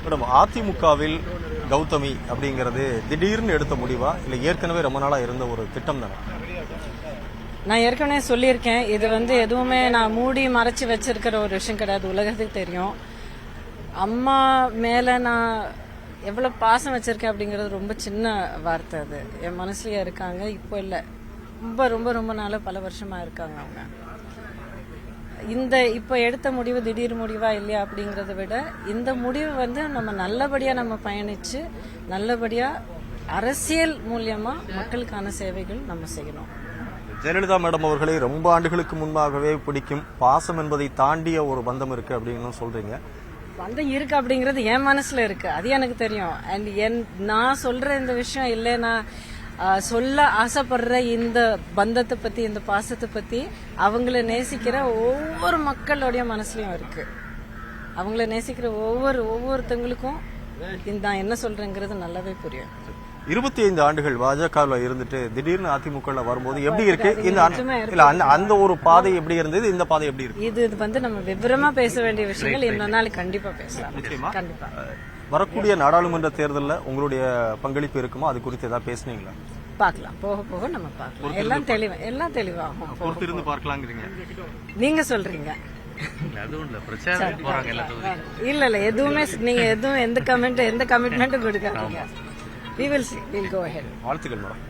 Madam, அதிமுகவில் கௌதமி அப்படிங்கிறது திடீர்னு எடுத்த முடிவா இல்ல ஏற்கனவே ரொம்ப நாளா இருந்த ஒரு திட்டம் தானே? நான் ஏற்கனவே சொல்லியிருக்கேன், இது எதுவுமே நான் மூடி மறைச்சு வச்சிருக்கிற ஒரு விஷயம் கிடையாது, உலகத்துக்கு தெரியும். அம்மா மேல நான் எவ்வளவு பாசம் வச்சிருக்கேன் அப்படிங்கறது ரொம்ப சின்ன வார்த்தை. அது என் மனசுலயே இருக்காங்க, இப்போ இல்ல, ரொம்ப ரொம்ப ரொம்ப நாளா பல வருஷமா இருக்காங்க அவங்க. இந்த இப்ப எடுத்த முடிவு திடீர் முடிவா இல்லையா அப்படிங்கறத விட இந்த முடிவு நம்ம நல்லபடியா நம்ம பயணிச்சு நல்லபடியா அரசியல் மூலியமா மக்களுக்கான சேவைகள் நம்ம செய்யணும். ஜெயலலிதா மேடம் அவர்களை ரொம்ப ஆண்டுகளுக்கு முன்பாகவே பிடிக்கும், பாசம் என்பதை தாண்டிய ஒரு பந்தம் இருக்கு அப்படின்னு சொல்றீங்க. பந்தம் இருக்கு அப்படிங்கறது என் மனசுல இருக்கு, அது எனக்கு தெரியும். அண்ட் நான் சொல்ற இந்த விஷயம் இல்லை, நான் சொல்ல ஆசைப்படுற இந்த பந்தத்தை பத்தி, இந்த பாசத்தை பத்தி அவங்கள நேசிக்கிற ஒவ்வொரு மக்களுடைய மனசுலயும் இருக்கு. அவங்கள நேசிக்கிற ஒவ்வொருத்தங்களுக்கும் நான் என்ன சொல்றேங்கிறது நல்லாவே புரியும். 25 ஆண்டுகள் பாஜகவில் இருந்துட்டு திடீர்னு அதிமுக வரும்போது எப்படி இருக்கு? அந்த ஒரு பாதை எப்படி இருந்தது, இந்த பாதை எப்படி இருக்கு? இது நம்ம விவரமா பேச வேண்டிய விஷயங்கள் இன்னொரு நாள் கண்டிப்பா பேசலாம். கண்டிப்பா வரக்கூடிய நாடாளுமன்ற தேர்தலில் உங்களுடைய பங்களிப்பு இருக்குமா? அது குறித்து ஏதாவது பேசுனீங்களா? பார்க்கலாம், போக போக நம்ம பார்க்கலாம். எல்லாம் தெளிவாகும். பொறுத்திருந்து பார்க்கலாங்கிறீங்க நீங்க சொல்றீங்க. இல்ல எதுவுமே நீங்க எந்த கமிட்மெண்ட் கொடுக்காதீங்க. We will see. We'll go ahead. வாழ்த்துக்கள் மேடம்.